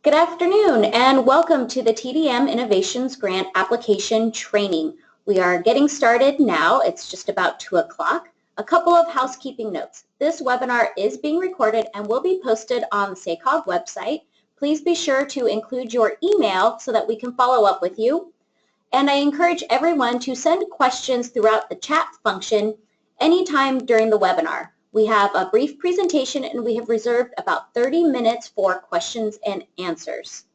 Good afternoon and welcome to the TDM Innovations Grant Application Training. We are getting started now. It's just about 2 o'clock. A couple of housekeeping notes. This webinar is being recorded and will be posted on the SACOG website. Please be sure to include your email so that we can follow up with you. And I encourage everyone to send questions throughout the chat function anytime during the webinar. We have a brief presentation and we have reserved about 30 minutes for questions and answers.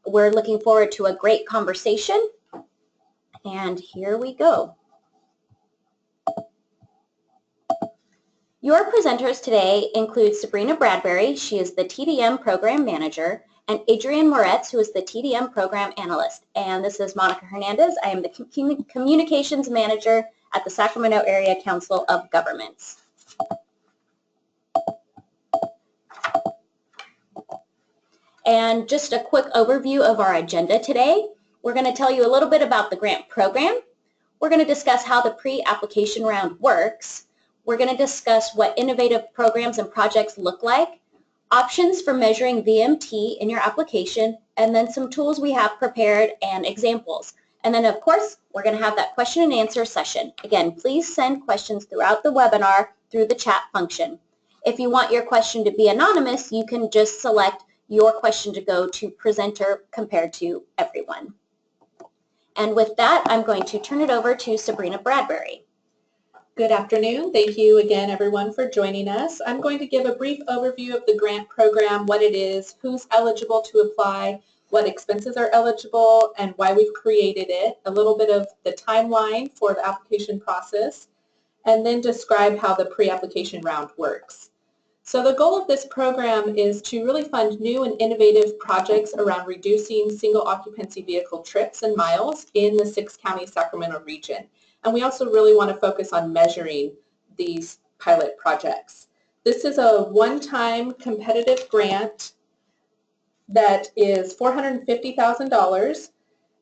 We're looking forward to a great conversation, and here we go. Your presenters today include Sabrina Bradbury, she is the TDM Program Manager, and Adrienne Moretz, who is the TDM Program Analyst. And this is Monica Hernandez. I am the Communications Manager at the Sacramento Area Council of Governments. And just a quick overview of our agenda today. We're going to tell you a little bit about the grant program. We're going to discuss how the pre-application round works. We're going to discuss what innovative programs and projects look like, options for measuring VMT in your application, and then some tools we have prepared and examples. And then, of course, we're going to have that question and answer session. Again, please send questions throughout the webinar through the chat function. If you want your question to be anonymous, you can just select your question to go to presenter compared to everyone. And with that, I'm going to turn it over to Sabrina Bradbury. Good afternoon. Thank you again, everyone, for joining us. I'm going to give a brief overview of the grant program, what it is, who's eligible to apply, what expenses are eligible, and why we've created it, a little bit of the timeline for the application process, and then describe how the pre-application round works. So the goal of this program is to really fund new and innovative projects around reducing single occupancy vehicle trips and miles in the 6-county Sacramento region. And we also really want to focus on measuring these pilot projects. This is a one-time competitive grant that is $450,000,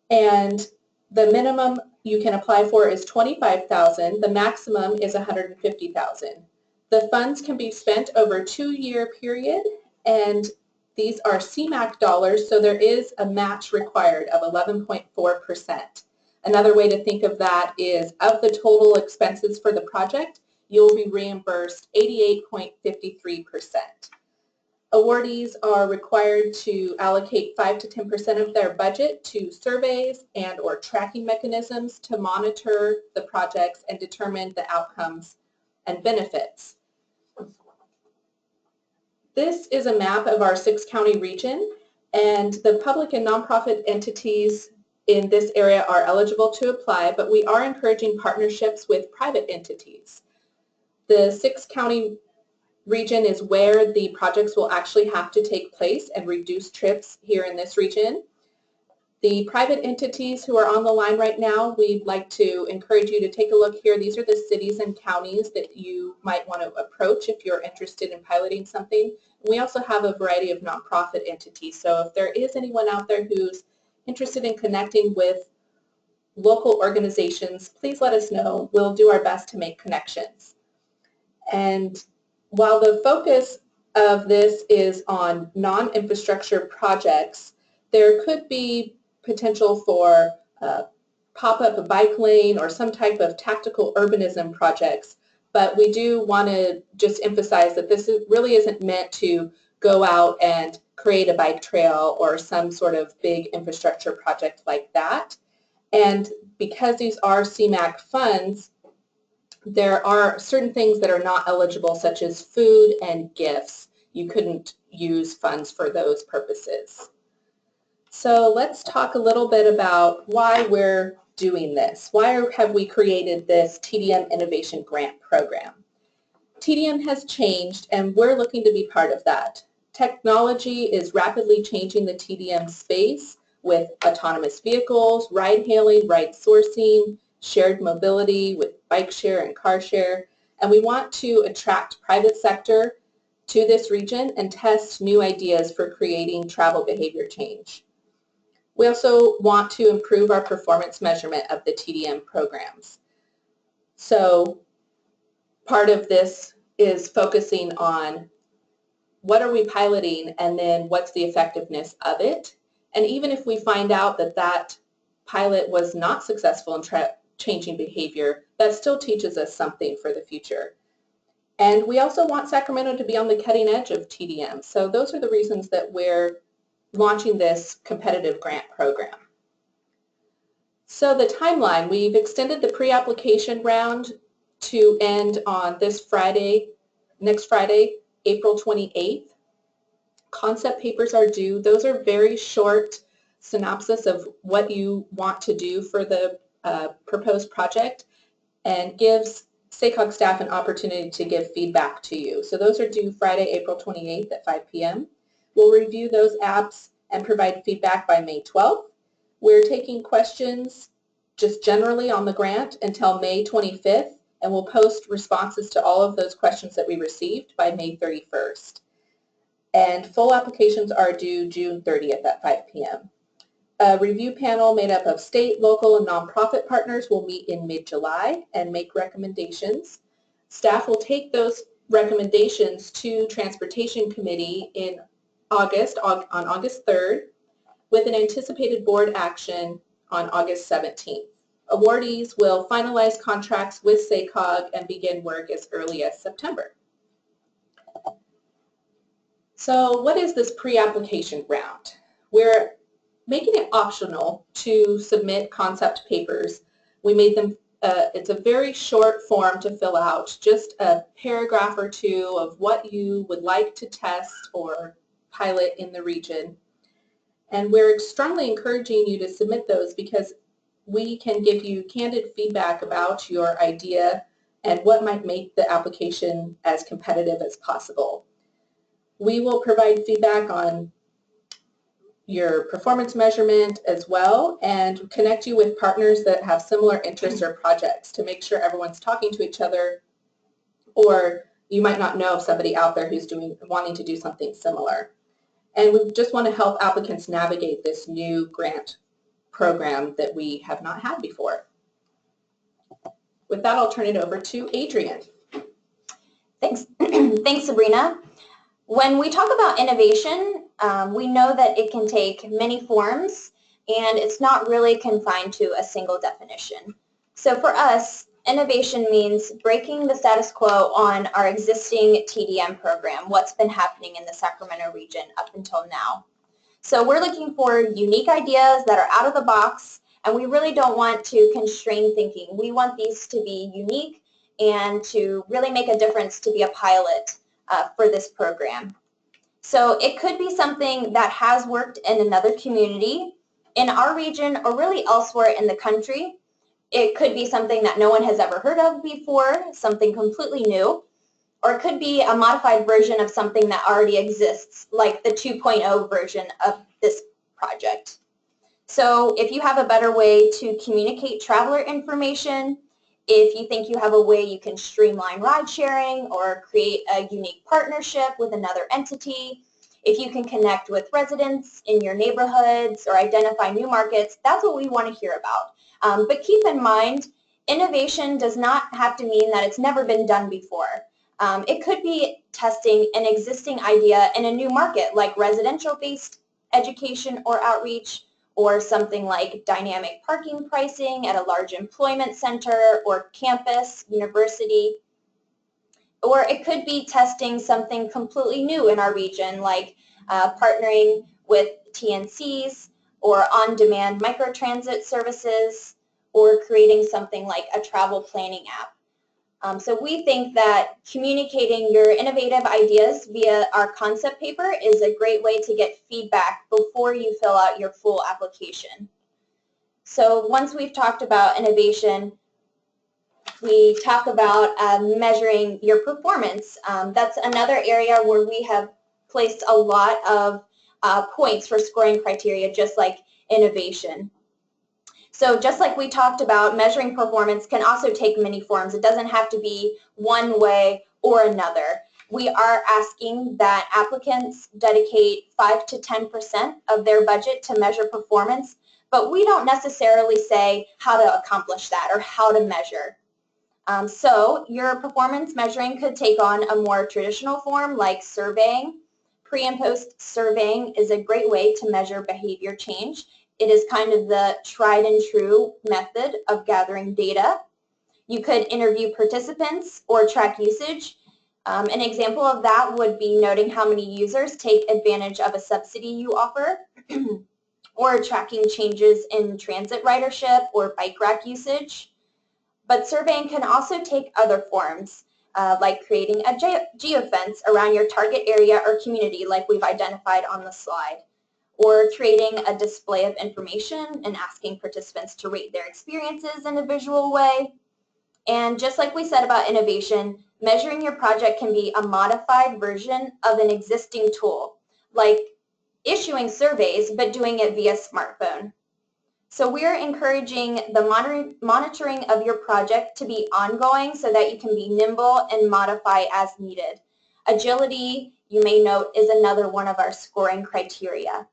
and the minimum you can apply for is $25,000. The maximum is $150,000. The funds can be spent over a 2-year period, and these are CMAC dollars, so there is a match required of 11.4%. Another way to think of that is of the total expenses for the project, you'll be reimbursed 88.53%. Awardees are required to allocate 5 to 10% of their budget to surveys and or tracking mechanisms to monitor the projects and determine the outcomes and benefits. This is a map of our 6-county region, and the public and nonprofit entities in this area are eligible to apply, but we are encouraging partnerships with private entities. The 6-county region is where the projects will actually have to take place and reduce trips here in this region. The private entities who are on the line right now, we'd like to encourage you to take a look here. These are the cities and counties that you might want to approach if you're interested in piloting something. We also have a variety of nonprofit entities. So if there is anyone out there who's interested in connecting with local organizations, please let us know. We'll do our best to make connections. And while the focus of this is on non-infrastructure projects, there could be potential for pop-up bike lane or some type of tactical urbanism projects, but we do want to just emphasize that this really isn't meant to go out and create a bike trail or some sort of big infrastructure project like that. And because these are CMAC funds, there are certain things that are not eligible, such as food and gifts. You couldn't use funds for those purposes. So let's talk a little bit about why we're doing this. Why have we created this TDM Innovation Grant Program? TDM has changed, and we're looking to be part of that. Technology is rapidly changing the TDM space with autonomous vehicles, ride-hailing, ride sourcing, shared mobility with bike share and car share, and we want to attract private sector to this region and test new ideas for creating travel behavior change. We also want to improve our performance measurement of the TDM programs. So part of this is focusing on what are we piloting, and then what's the effectiveness of it. And even if we find out that that pilot was not successful in changing behavior, that still teaches us something for the future. And we also want Sacramento to be on the cutting edge of TDM. So those are the reasons that we're launching this competitive grant program. So the timeline, we've extended the pre-application round to end on this Friday, next Friday, April 28th. Concept papers are due. Those are very short synopsis of what you want to do for the proposed project and gives SACOG staff an opportunity to give feedback to you. So those are due Friday, April 28th at 5 p.m. We'll review those apps and provide feedback by May 12th. We're taking questions just generally on the grant until May 25th, and we'll post responses to all of those questions that we received by May 31st. And full applications are due June 30th at 5 p.m. A review panel made up of state, local, and nonprofit partners will meet in mid-July and make recommendations. Staff will take those recommendations to Transportation Committee in August, on August 3rd, with an anticipated board action on August 17th. Awardees will finalize contracts with SACOG and begin work as early as September. So what is this pre-application round? We're making it optional to submit concept papers. We made them, it's a very short form to fill out, just a paragraph or two of what you would like to test or pilot in the region. And we're strongly encouraging you to submit those because we can give you candid feedback about your idea and what might make the application as competitive as possible. We will provide feedback on your performance measurement as well and connect you with partners that have similar interests or projects to make sure everyone's talking to each other, or you might not know of somebody out there who's wanting to do something similar. And we just want to help applicants navigate this new grant program that we have not had before. With that, I'll turn it over to Adrienne. Thanks. Thanks, Sabrina. When we talk about innovation, we know that it can take many forms and it's not really confined to a single definition. So for us, innovation means breaking the status quo on our existing TDM program, what's been happening in the Sacramento region up until now. So we're looking for unique ideas that are out of the box, and we really don't want to constrain thinking. We want these to be unique and to really make a difference, to be a pilot for this program. So it could be something that has worked in another community, in our region, or really elsewhere in the country. It could be something that no one has ever heard of before, something completely new, or it could be a modified version of something that already exists, like the 2.0 version of this project. So if you have a better way to communicate traveler information, if you think you have a way you can streamline ride sharing or create a unique partnership with another entity, if you can connect with residents in your neighborhoods or identify new markets, that's what we want to hear about. But keep in mind, innovation does not have to mean that it's never been done before. It could be testing an existing idea in a new market, like residential-based education or outreach, or something like dynamic parking pricing at a large employment center or campus, university. Or it could be testing something completely new in our region, like partnering with TNCs or on-demand microtransit services, or creating something like a travel planning app. So we think that communicating your innovative ideas via our concept paper is a great way to get feedback before you fill out your full application. So once we've talked about innovation, we talk about measuring your performance. That's another area where we have placed a lot of points for scoring criteria, just like innovation. So just like we talked about, measuring performance can also take many forms. It doesn't have to be one way or another. We are asking that applicants dedicate 5 to 10% of their budget to measure performance, but we don't necessarily say how to accomplish that or how to measure. So your performance measuring could take on a more traditional form like surveying, pre and post surveying is a great way to measure behavior change. It is kind of the tried and true method of gathering data. You could interview participants or track usage. An example of that would be noting how many users take advantage of a subsidy you offer, or tracking changes in transit ridership or bike rack usage. But surveying can also take other forms, like creating a geofence around your target area or community like we've identified on the slide, or creating a display of information and asking participants to rate their experiences in a visual way. And just like we said about innovation, measuring your project can be a modified version of an existing tool, like issuing surveys but doing it via smartphone. So we're encouraging the monitoring of your project to be ongoing so that you can be nimble and modify as needed. Agility, you may note, is another one of our scoring criteria.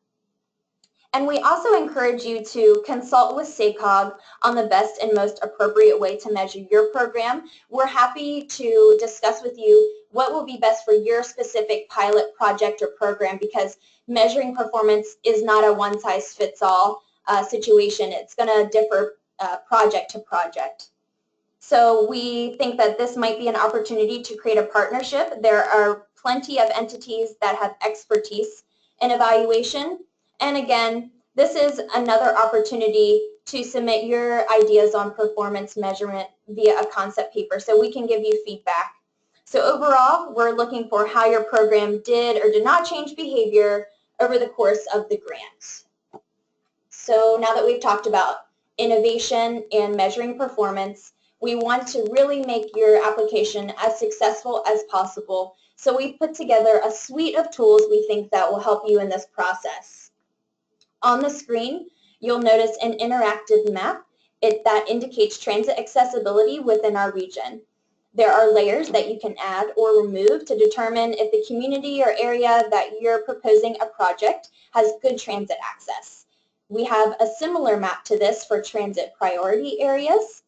And we also encourage you to consult with SACOG on the best and most appropriate way to measure your program. We're happy to discuss with you what will be best for your specific pilot project or program, because measuring performance is not a one-size-fits-all situation. It's going to differ project to project. So we think that this might be an opportunity to create a partnership. There are plenty of entities that have expertise in evaluation. And again, this is another opportunity to submit your ideas on performance measurement via a concept paper so we can give you feedback. So overall, we're looking for how your program did or did not change behavior over the course of the grant. So now that we've talked about innovation and measuring performance, we want to really make your application as successful as possible. So we've put together a suite of tools we think that will help you in this process. On the screen, you'll notice an interactive map that indicates transit accessibility within our region. There are layers that you can add or remove to determine if the community or area that you're proposing a project has good transit access. We have a similar map to this for transit priority areas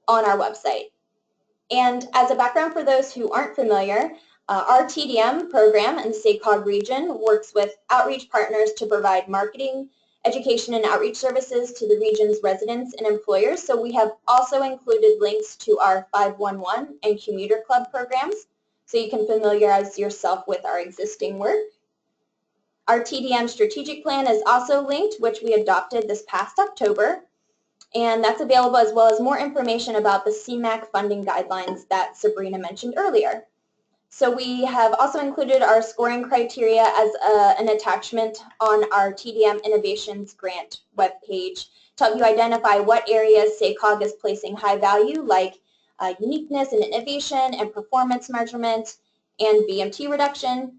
on our website. And as a background for those who aren't familiar, our TDM program in the SACOG region works with outreach partners to provide marketing, education, and outreach services to the region's residents and employers. So we have also included links to our 511 and commuter club programs so you can familiarize yourself with our existing work. Our TDM strategic plan is also linked, which we adopted this past October, and that's available, as well as more information about the CMAC funding guidelines that Sabrina mentioned earlier. So we have also included our scoring criteria as an attachment on our TDM Innovations Grant webpage to help you identify what areas SACOG is placing high value, like uniqueness and innovation and performance measurement and BMT reduction.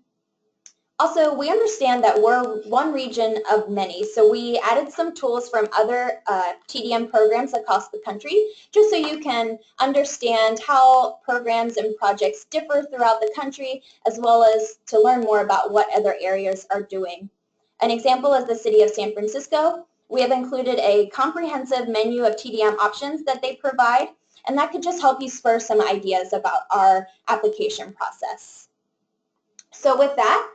Also, we understand that we're one region of many, so we added some tools from other TDM programs across the country, just so you can understand how programs and projects differ throughout the country, as well as to learn more about what other areas are doing. An example is the City of San Francisco. We have included a comprehensive menu of TDM options that they provide, and that could just help you spur some ideas about our application process. So with that,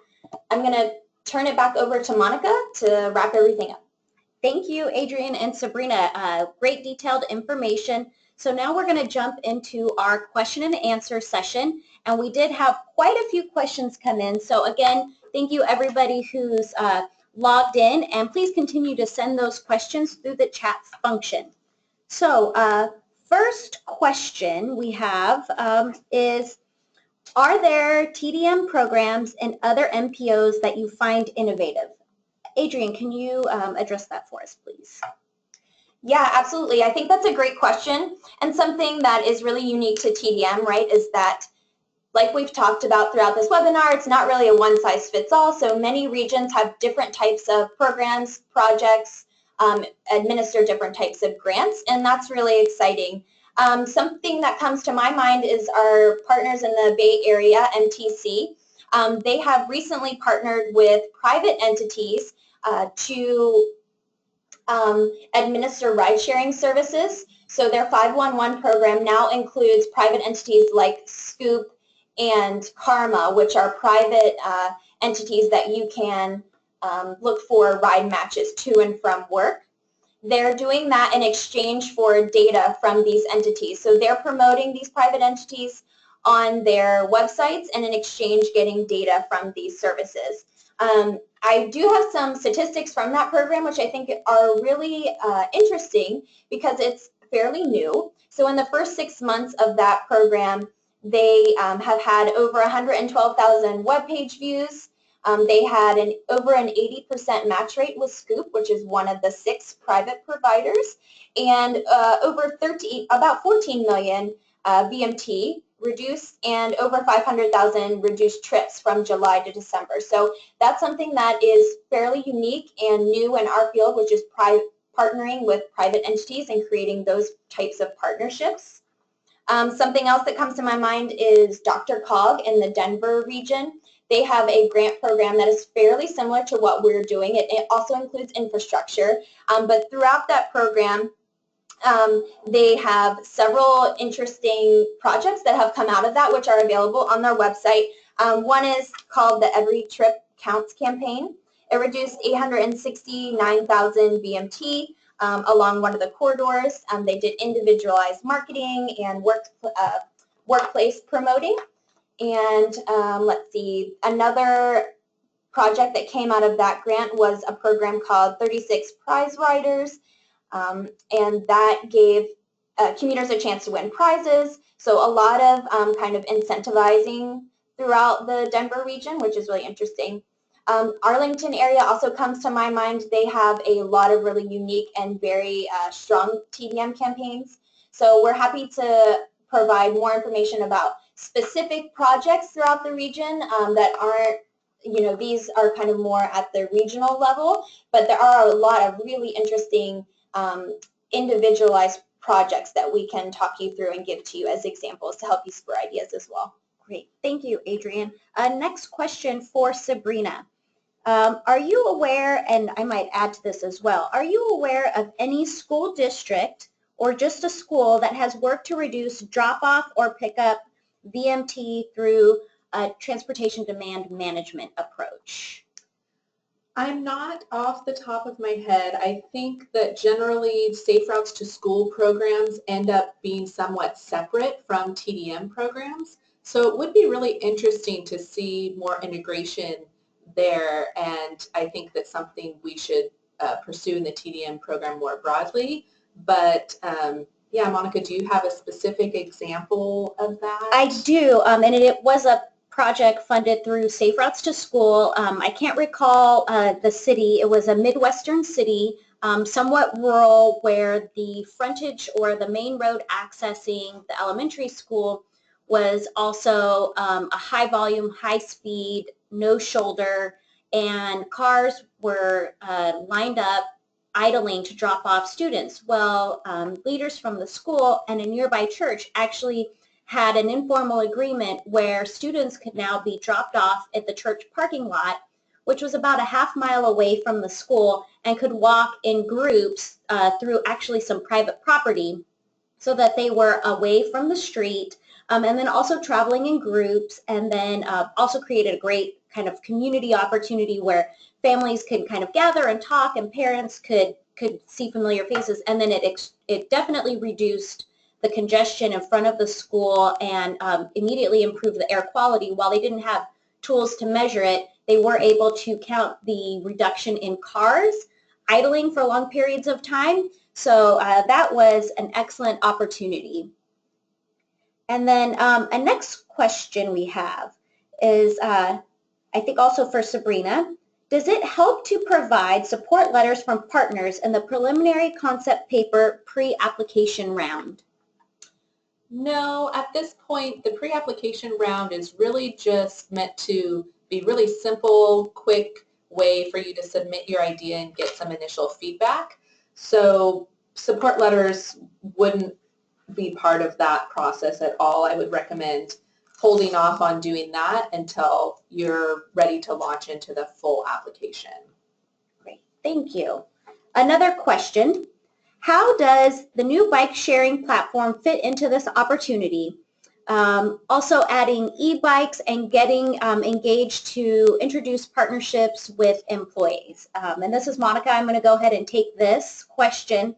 I'm going to turn it back over to Monica to wrap everything up. Thank you, Adrian and Sabrina. Great detailed information. So now we're going to jump into our question and answer session. And we did have quite a few questions come in. So again, thank you everybody who's logged in. And please continue to send those questions through the chat function. So first question we have is, are there TDM programs and other MPOs that you find innovative? Adrian, can you address that for us, please? Yeah, absolutely. I think that's a great question, and something that is really unique to TDM, right, is that, like we've talked about throughout this webinar, it's not really a one-size-fits-all, so many regions have different types of programs, projects, administer different types of grants, and that's really exciting. Something that comes to my mind is our partners in the Bay Area, MTC. They have recently partnered with private entities to administer ride-sharing services. So their 511 program now includes private entities like Scoop and Karma, which are private entities that you can look for ride matches to and from work. They're doing that in exchange for data from these entities. So they're promoting these private entities on their websites and in exchange getting data from these services. I do have some statistics from that program which I think are really interesting because it's fairly new. So in the first 6 months of that program, they have had over 112,000 web page views. They had over an 80% match rate with Scoop, which is one of the 6 private providers, and about 14 million VMT reduced and over 500,000 reduced trips from July to December. So that's something that is fairly unique and new in our field, which is partnering with private entities and creating those types of partnerships. Something else that comes to my mind is DRCOG in the Denver region. They have a grant program that is fairly similar to what we're doing. It also includes infrastructure, but throughout that program, they have several interesting projects that have come out of that, which are available on their website. One is called the Every Trip Counts campaign. It reduced 869,000 VMT along one of the corridors. They did individualized marketing and workplace promoting. And let's see, another project that came out of that grant was a program called 36 Prize Riders, and that gave commuters a chance to win prizes. So a lot of kind of incentivizing throughout the Denver region, which is really interesting. Arlington area also comes to my mind. They have a lot of really unique and very strong TDM campaigns. So we're happy to provide more information about specific projects throughout the region that aren't, these are kind of more at the regional level, but there are a lot of really interesting individualized projects that we can talk you through and give to you as examples to help you spur ideas as well. Great. Thank you, Adrienne. Next question for Sabrina. Are you aware, and I might add to this as well, are you aware of any school district or just a school that has worked to reduce drop-off or pickup VMT through a transportation demand management approach? I'm not off the top of my head. I think that generally Safe Routes to School programs end up being somewhat separate from TDM programs. So it would be really interesting to see more integration there, and I think that's something we should pursue in the TDM program more broadly. But yeah, Monica, do you have a specific example of that? I do, and it was a project funded through Safe Routes to School. I can't recall the city. It was a Midwestern city, somewhat rural, where the frontage or the main road accessing the elementary school was also a high volume, high speed, no shoulder, and cars were lined up idling to drop off students. Well, leaders from the school and a nearby church actually had an informal agreement where students could now be dropped off at the church parking lot, which was about a half-mile away from the school, and could walk in groups through actually some private property so that they were away from the street, and then also traveling in groups, and then also created a great kind of community opportunity where families could kind of gather and talk, and parents could see familiar faces, and then it definitely reduced the congestion in front of the school and immediately improved the air quality. While they didn't have tools to measure it, they were able to count the reduction in cars idling for long periods of time. So that was an excellent opportunity. And then a next question we have is, I think also for Sabrina, does it help to provide support letters from partners in the preliminary concept paper pre-application round? No, at this point, the pre-application round is really just meant to be really simple, quick way for you to submit your idea and get some initial feedback. So support letters wouldn't be part of that process at all. I would recommend holding off on doing that until you're ready to launch into the full application. Great, thank you. Another question. How does the new bike sharing platform fit into this opportunity? Also adding e-bikes and getting engaged to introduce partnerships with employees. And this is Monica. I'm going to go ahead and take this question.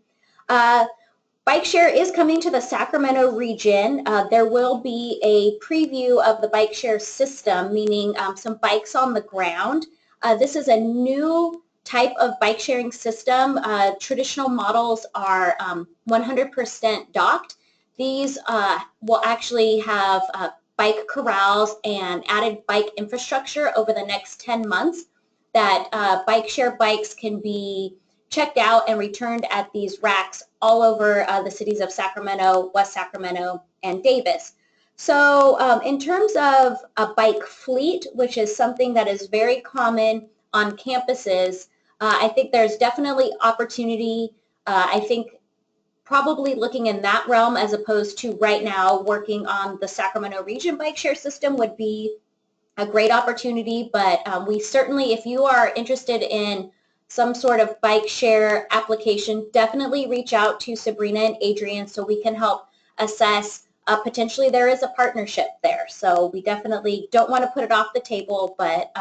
Bike share is coming to the Sacramento region. There will be a preview of the bike share system, meaning some bikes on the ground. This is a new type of bike sharing system. Traditional models are 100% docked. These will actually have bike corrals and added bike infrastructure over the next 10 months that bike share bikes can be checked out and returned at these racks all over the cities of Sacramento, West Sacramento, and Davis. So in terms of a bike fleet, which is something that is very common on campuses, I think there's definitely opportunity. I think probably looking in that realm as opposed to right now working on the Sacramento region bike share system would be a great opportunity. But we certainly, if you are interested in some sort of bike share application, definitely reach out to Sabrina and Adrian so we can help assess. Potentially there is a partnership there. So we definitely don't want to put it off the table, but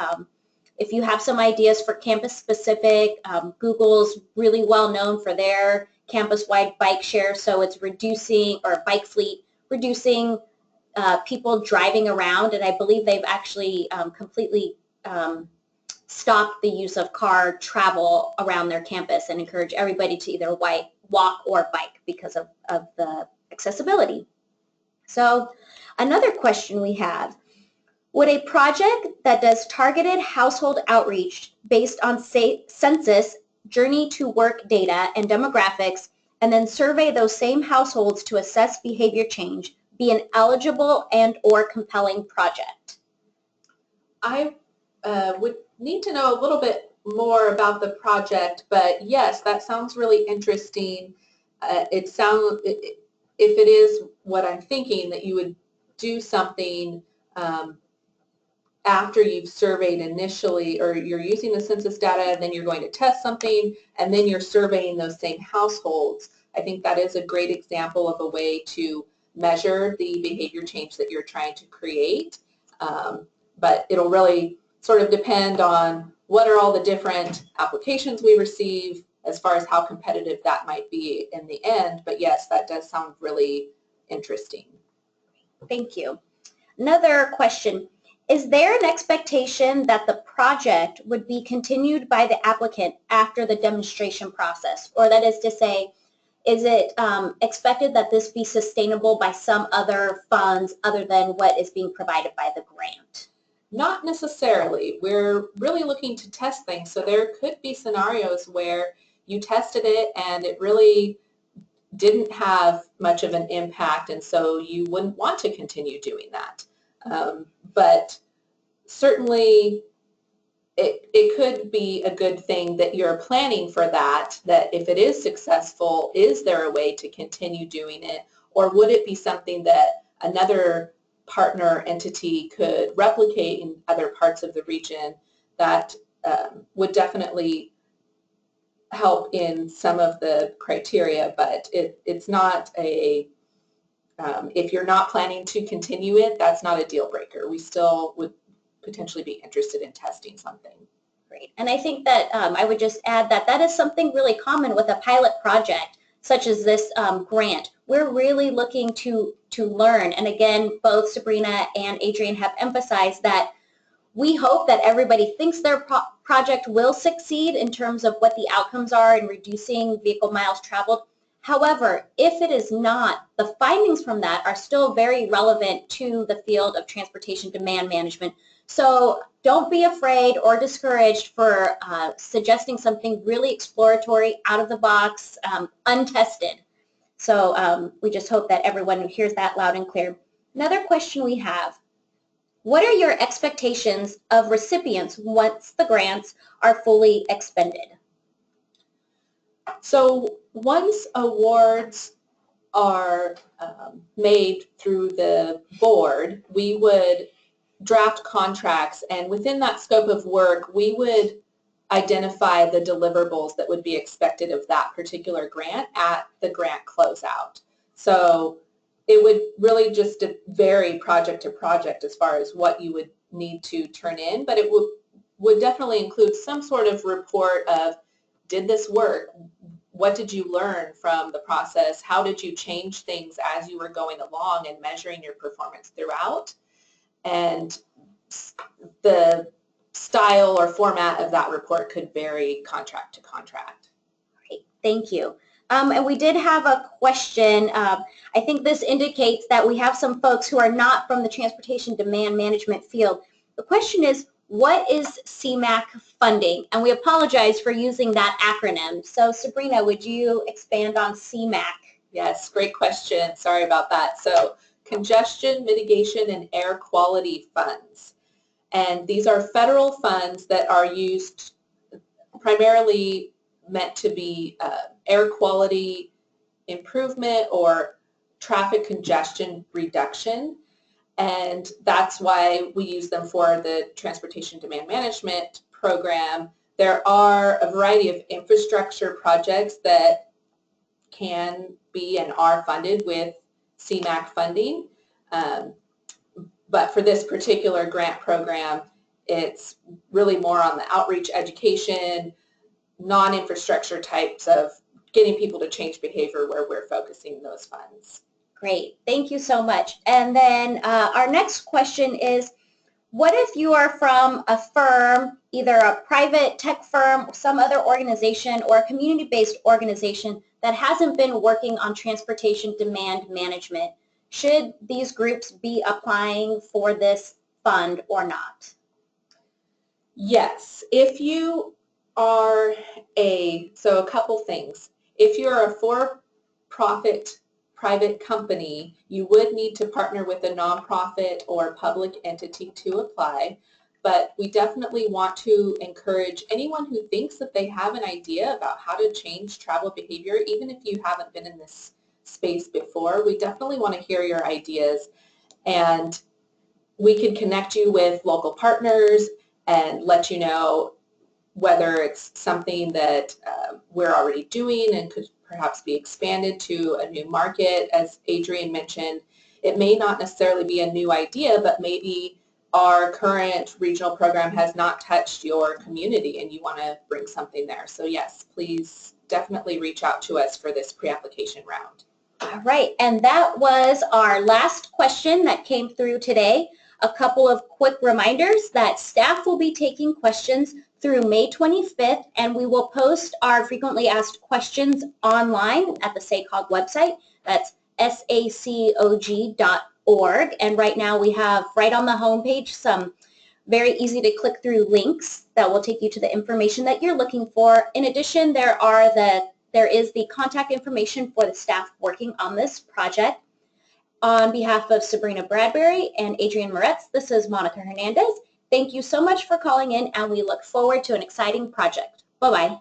if you have some ideas for campus specific, Google's really well known for their campus-wide bike share, so it's reducing, or bike fleet, reducing people driving around, and I believe they've actually completely stopped the use of car travel around their campus and encourage everybody to either walk or bike because of the accessibility. So another question we have, would a project that does targeted household outreach based on census, journey to work data and demographics, and then survey those same households to assess behavior change be an eligible and or compelling project? I would need to know a little bit more about the project, but yes, that sounds really interesting. If it is what I'm thinking, that you would do something after you've surveyed initially, or you're using the census data and then you're going to test something and then you're surveying those same households. I think that is a great example of a way to measure the behavior change that you're trying to create. But it'll really sort of depend on what are all the different applications we receive as far as how competitive that might be in the end. But yes, that does sound really interesting. Thank you. Another question. Is there an expectation that the project would be continued by the applicant after the demonstration process? Or that is to say, is it expected that this be sustainable by some other funds other than what is being provided by the grant? Not necessarily. We're really looking to test things. So there could be scenarios where you tested it and it really didn't have much of an impact, and so you wouldn't want to continue doing that. But certainly it could be a good thing that you're planning for that if it is successful, is there a way to continue doing it? Or would it be something that another partner entity could replicate in other parts of the region that would definitely help in some of the criteria, but it's not a, if you're not planning to continue it, that's not a deal breaker. We still would potentially be interested in testing something. Great. And I think that I would just add that that is something really common with a pilot project such as this grant. We're really looking to learn. And again, both Sabrina and Adrian have emphasized that we hope that everybody thinks their project will succeed in terms of what the outcomes are in reducing vehicle miles traveled. However, if it is not, the findings from that are still very relevant to the field of transportation demand management. So don't be afraid or discouraged for suggesting something really exploratory, out of the box, untested. So we just hope that everyone hears that loud and clear. Another question we have, what are your expectations of recipients once the grants are fully expended? So once awards are made through the board, we would draft contracts, and within that scope of work, we would identify the deliverables that would be expected of that particular grant at the grant closeout. So it would really just vary project to project as far as what you would need to turn in, but it would definitely include some sort of report of, did this work? What did you learn from the process? How did you change things as you were going along and measuring your performance throughout? And the style or format of that report could vary contract to contract. Great, thank you. And we did have a question. I think this indicates that we have some folks who are not from the transportation demand management field. The question is, what is CMAC Funding? And we apologize for using that acronym. So Sabrina, would you expand on CMAC? Yes, great question. Sorry about that. So Congestion Mitigation and Air Quality Funds. And these are federal funds that are used primarily meant to be air quality improvement or traffic congestion reduction. And that's why we use them for the Transportation Demand Management Program. There are a variety of infrastructure projects that can be and are funded with CMAC funding. But for this particular grant program, it's really more on the outreach, education, non-infrastructure types of getting people to change behavior where we're focusing those funds. Great, thank you so much. And then our next question is, what if you are from a firm, either a private tech firm, some other organization, or a community-based organization that hasn't been working on transportation demand management? Should these groups be applying for this fund or not? Yes, if you are so a couple things. If you're a for-profit private company, you would need to partner with a nonprofit or public entity to apply, but we definitely want to encourage anyone who thinks that they have an idea about how to change travel behavior, even if you haven't been in this space before. We definitely want to hear your ideas, and we can connect you with local partners and let you know whether it's something that we're already doing and could perhaps be expanded to a new market. As Adrian mentioned, it may not necessarily be a new idea, but maybe our current regional program has not touched your community and you want to bring something there. So yes, please definitely reach out to us for this pre-application round. All right, and that was our last question that came through today. A couple of quick reminders that staff will be taking questions through May 25th, and we will post our frequently asked questions online at the SACOG website. That's sacog.org, and right now we have right on the homepage some very easy to click through links that will take you to the information that you're looking for. In addition, there is the contact information for the staff working on this project. On behalf of Sabrina Bradbury and Adrian Moretz, this is Monica Hernandez. Thank you so much for calling in, and we look forward to an exciting project. Bye-bye.